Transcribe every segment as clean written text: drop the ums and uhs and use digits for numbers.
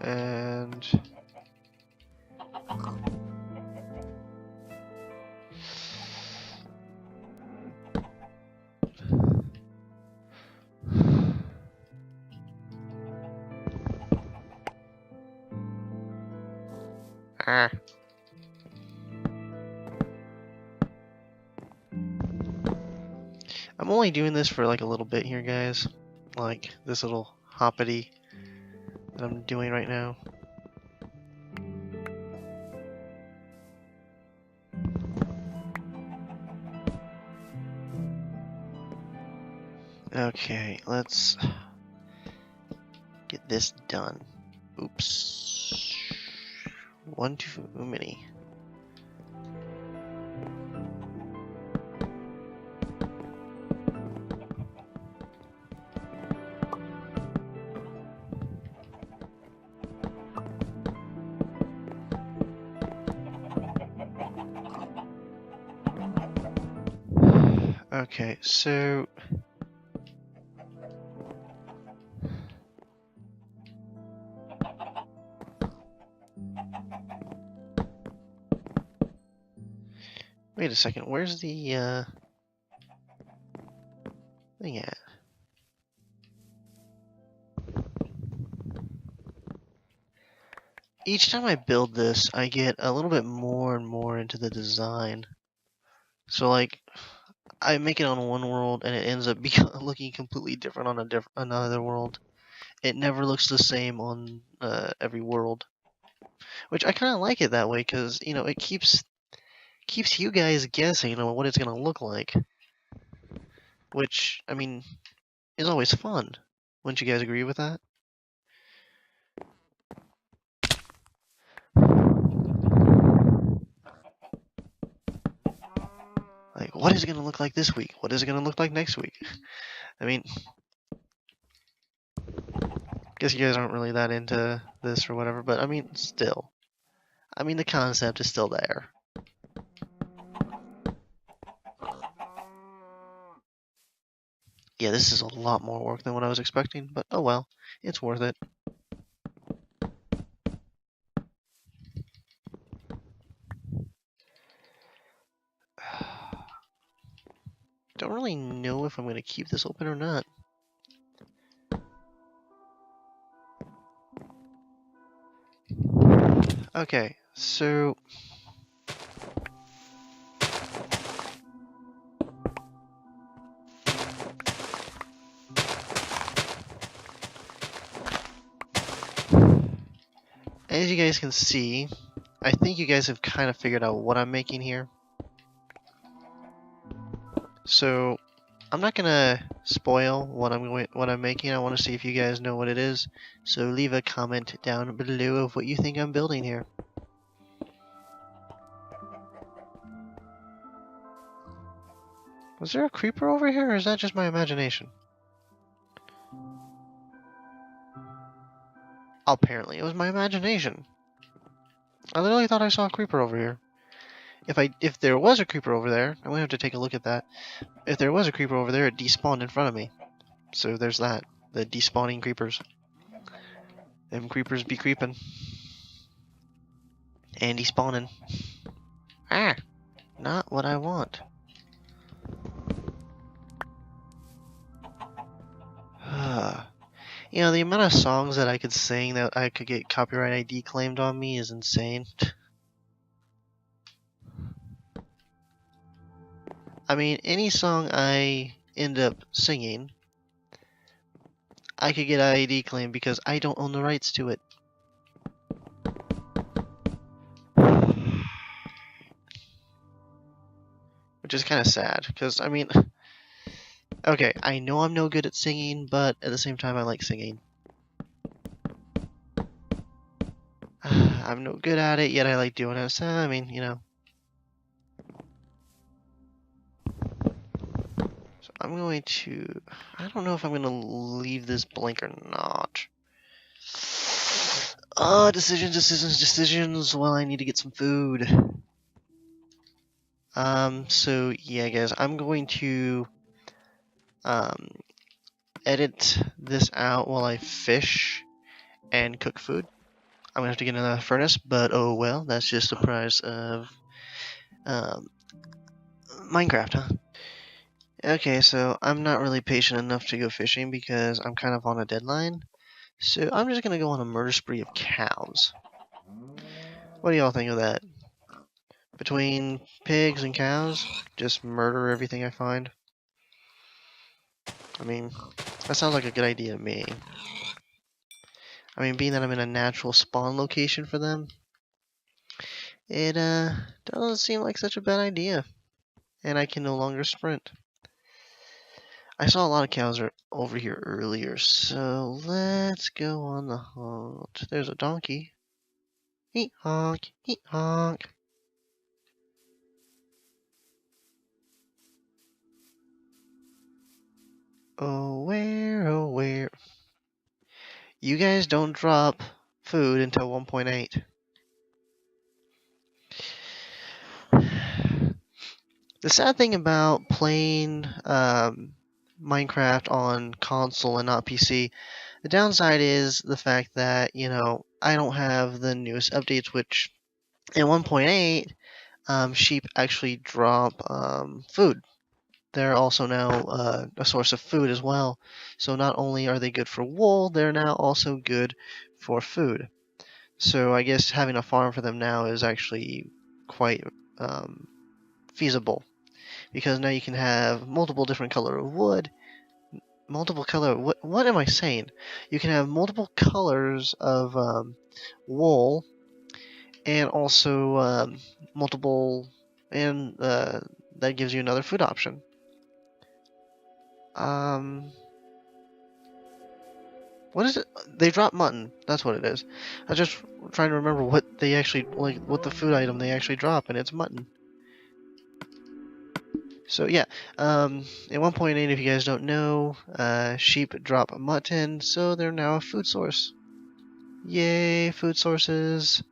And ah. I'm only doing this for like a little bit here, guys. Like this little hoppity that I'm doing right now. Okay, let's get this done. Oops. One too many. Okay, so wait a second, where's the thing at? Each time I build this, I get a little bit more and more into the design. So like, I make it on one world and it ends up looking completely different on another world. It never looks the same on every world, which I kind of like it that way because you know it keeps you guys guessing on what it's gonna look like, which I mean is always fun. Wouldn't you guys agree with that? Like, what is it gonna look like this week? What is it gonna look like next week? I mean, guess you guys aren't really that into this or whatever, but I mean, still. I mean, the concept is still there. Yeah, this is a lot more work than what I was expecting, but oh well, it's worth it. Don't really know if I'm going to keep this open or not. Okay, so as you guys can see, I think you guys have kind of figured out what I'm making here. So I'm not gonna spoil what I'm making. I want to see if you guys know what it is. So leave a comment down below of what you think I'm building here. Was there a creeper over here, or is that just my imagination? Apparently, it was my imagination. I literally thought I saw a creeper over here. If there was a creeper over there, I'm gonna have to take a look at that. If there was a creeper over there, it despawned in front of me. So there's that. The despawning creepers. Them creepers be creeping. And despawning. Ah! Not what I want. You know, the amount of songs that I could sing that I could get copyright ID claimed on me is insane. I mean, any song I end up singing, I could get ID claimed because I don't own the rights to it. Which is kind of sad, because, I mean, okay, I know I'm no good at singing, but at the same time I like singing. I'm no good at it, yet I like doing it, so, I mean, you know. So I'm going to... I don't know if I'm going to leave this blank or not. Decisions. Well, I need to get some food. So, yeah, guys, I'm going to... edit this out while I fish and cook food. I'm gonna have to get another furnace, but oh well, that's just the price of um, Minecraft, huh? Okay, so I'm not really patient enough to go fishing because I'm kind of on a deadline. So I'm just gonna go on a murder spree of cows. What do y'all think of that? Between pigs and cows, just murder everything I find. I mean, that sounds like a good idea to me. I mean, being that I'm in a natural spawn location for them, it doesn't seem like such a bad idea. And I can no longer sprint. I saw a lot of cows over here earlier, so let's go on the hunt. There's a donkey. Eat honk, eat honk. Oh, where, oh, where? You guys don't drop food until 1.8. The sad thing about playing Minecraft on console and not PC, the downside is the fact that, I don't have the newest updates, which in 1.8, sheep actually drop food. They're also now a source of food as well. So not only are they good for wool, they're now also good for food. So I guess having a farm for them now is actually quite feasible, because now you can have multiple different color of wood, what am I saying? You can have multiple colors of wool, and also multiple, and that gives you another food option. What is it? They drop mutton. That's what it is. I was just trying to remember what they actually, like, what the food item they actually drop, and it's mutton. So yeah, at 1.8, if you guys don't know, sheep drop mutton, so they're now a food source. Yay, food sources.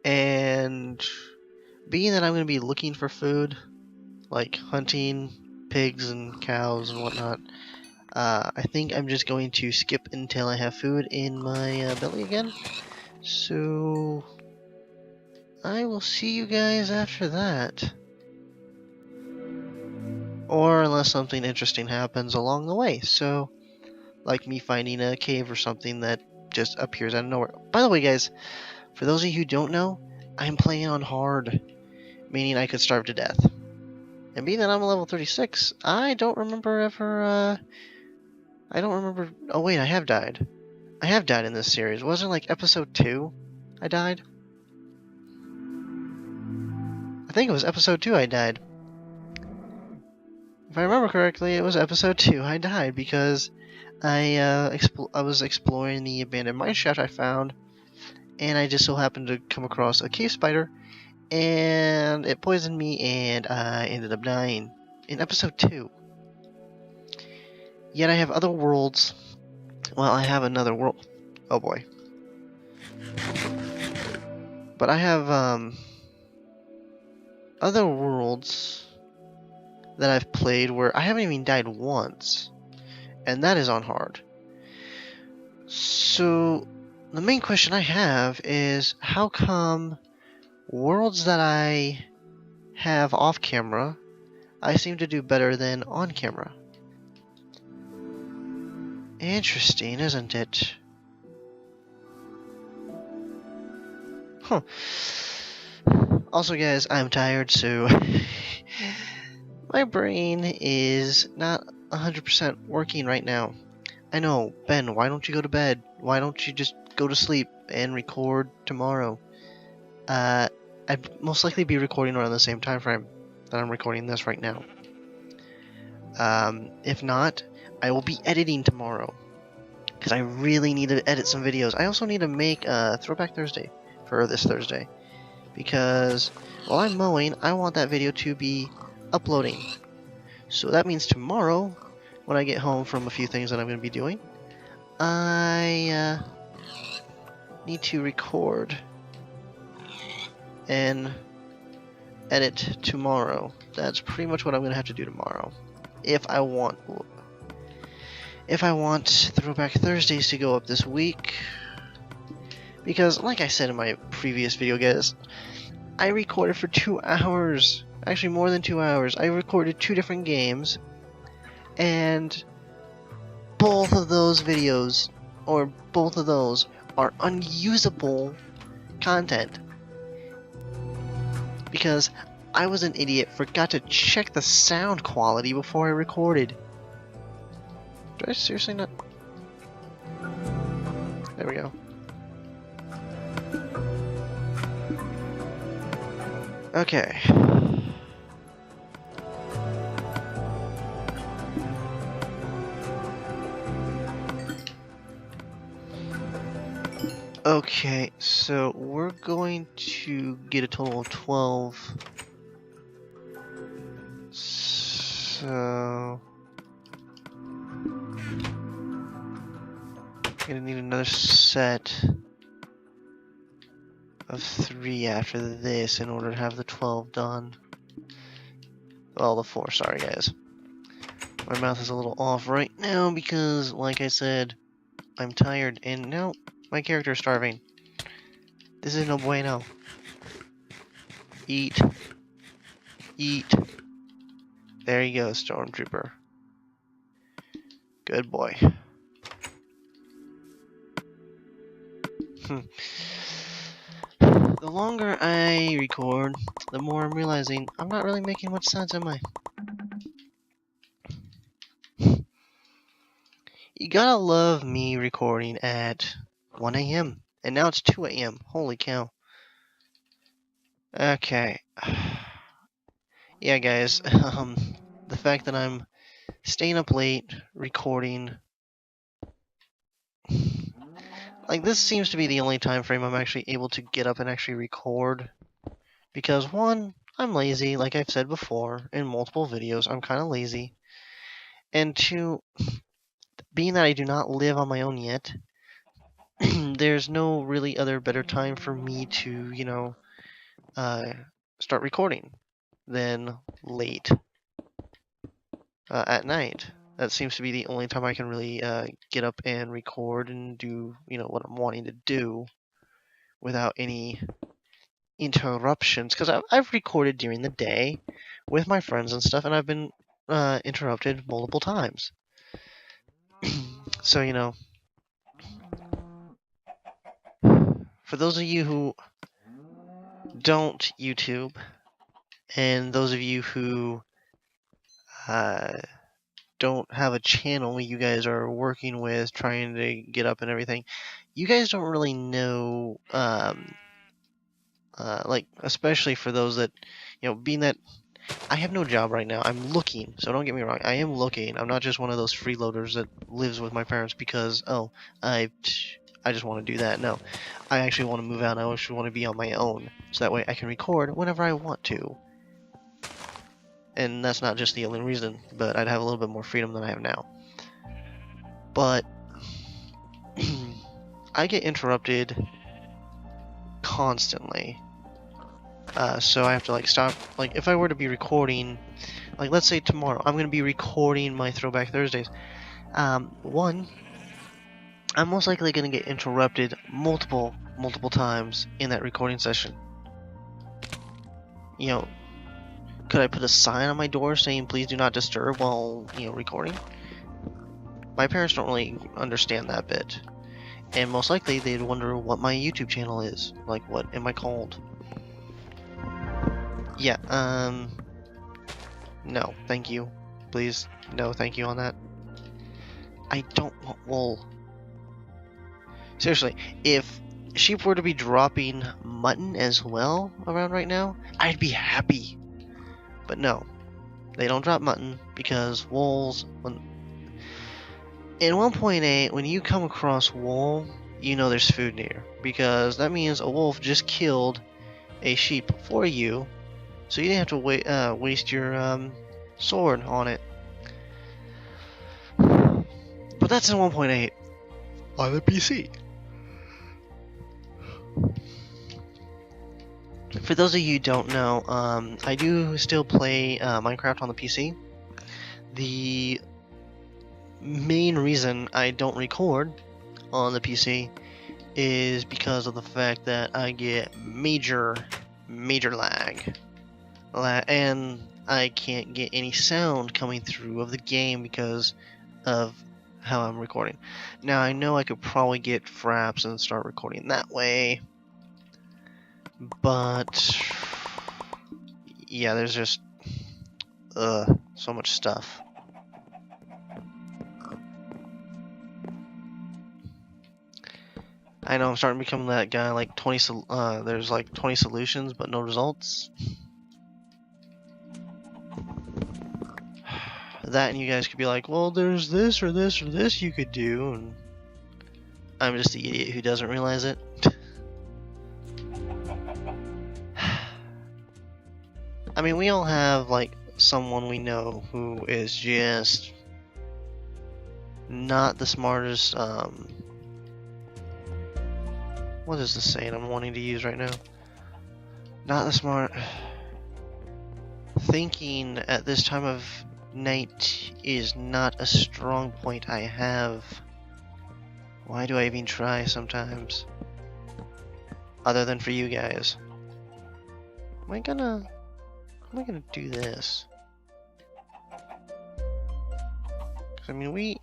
And being that I'm going to be looking for food, like hunting pigs and cows and whatnot, I think I'm just going to skip until I have food in my belly again. So I will see you guys after that. Or unless something interesting happens along the way. So, like me finding a cave or something that just appears out of nowhere. By the way, guys, for those of you who don't know, I'm playing on hard, meaning I could starve to death. And being that I'm level 36, I don't remember ever, oh wait, I have died. I have died in this series. Wasn't it like episode 2 I died? I think it was episode 2 I died. If I remember correctly, it was episode 2 I died because I was exploring the abandoned mineshaft I found, and I just so happened to come across a cave spider, and it poisoned me, and I ended up dying in episode 2. Yet I have other worlds. Well, I have another world. Oh boy. But I have other worlds that I've played where I haven't even died once, and that is on hard. So the main question I have is, how come worlds that I have off camera, I seem to do better than on camera? Interesting, isn't it? Huh. Also, guys, I'm tired, so my brain is not 100% working right now. I know, Ben, why don't you go to bed? Why don't you just go to sleep and record tomorrow? I'd most likely be recording around the same time frame that I'm recording this right now. If not, I will be editing tomorrow, because I really need to edit some videos. I also need to make a Throwback Thursday for this Thursday, because while I'm mowing, I want that video to be uploading. So that means tomorrow, when I get home from a few things that I'm going to be doing, I need to record and edit tomorrow. That's pretty much what I'm going to have to do tomorrow, if I want if I want Throwback Thursdays to go up this week. Because, like I said in my previous video, guys, I recorded for 2 hours. Actually, more than 2 hours. I recorded 2 different games, and both of those videos, or both of those, are unusable content. Because I was an idiot, forgot to check the sound quality before I recorded. Do I seriously not? There we go. Okay. Okay, so we're going to get a total of 12. So gonna need another set of 3 after this in order to have the 12 done. Well, the 4, sorry guys. My mouth is a little off right now because, like I said, I'm tired and now my character is starving. This is no bueno. Eat. Eat. There you go, Stormtrooper. Good boy. The longer I record, the more I'm realizing I'm not really making much sense, am I? You gotta love me recording at 1 AM. And now it's 2 AM. Holy cow. Okay. Yeah, guys. The fact that I'm staying up late, recording. Like, this seems to be the only time frame I'm actually able to get up and actually record. Because, 1, I'm lazy, like I've said before in multiple videos. I'm kind of lazy. And 2, being that I do not live on my own yet, there's no really other better time for me to, you know, start recording than late at night. That seems to be the only time I can really get up and record and do, you know, what I'm wanting to do without any interruptions. Because I've recorded during the day with my friends and stuff, and I've been interrupted multiple times. So, you know, for those of you who don't YouTube, and those of you who don't have a channel you guys are working with, trying to get up and everything, you guys don't really know, like, especially for those that, you know, being that I have no job right now, I'm looking, so don't get me wrong, I am looking, I'm not just one of those freeloaders that lives with my parents because, oh, I just want to do that. No, I actually want to move out, I actually want to be on my own, so that way I can record whenever I want to. And that's not just the only reason, but I'd have a little bit more freedom than I have now. But I get interrupted constantly. So I have to, like, stop. Like, if I were to be recording, like, let's say tomorrow, I'm going to be recording my Throwback Thursdays. 1, I'm most likely going to get interrupted multiple times in that recording session. You know, could I put a sign on my door saying please do not disturb while, you know, recording? My parents don't really understand that bit. And most likely they'd wonder what my YouTube channel is. Like, what am I called? Yeah, no, thank you. Please, no, thank you on that. I don't want wool. Seriously, if sheep were to be dropping mutton as well around right now, I'd be happy. But no, they don't drop mutton because wolves. In 1.8, when you come across wool, you know there's food near, because that means a wolf just killed a sheep for you, so you didn't have to waste your sword on it. But that's in 1.8 on the PC. For those of you who don't know, I do still play Minecraft on the PC. The main reason I don't record on the PC is because of the fact that I get major lag. And I can't get any sound coming through of the game because of how I'm recording. Now I know I could probably get fraps and start recording that way, but yeah, there's just so much stuff. I know I'm starting to become that guy, like there's like 20 solutions but no results. That, and you guys could be like, well, there's this or this or this you could do, and I'm just the idiot who doesn't realize it. I mean, we all have like someone we know who is just not the smartest. What is the saying I'm wanting to use right now? Not the smart. Thinking at this time of night is not a strong point I have. Why do I even try sometimes? Other than for you guys. Am I gonna do this? 'Cause I mean,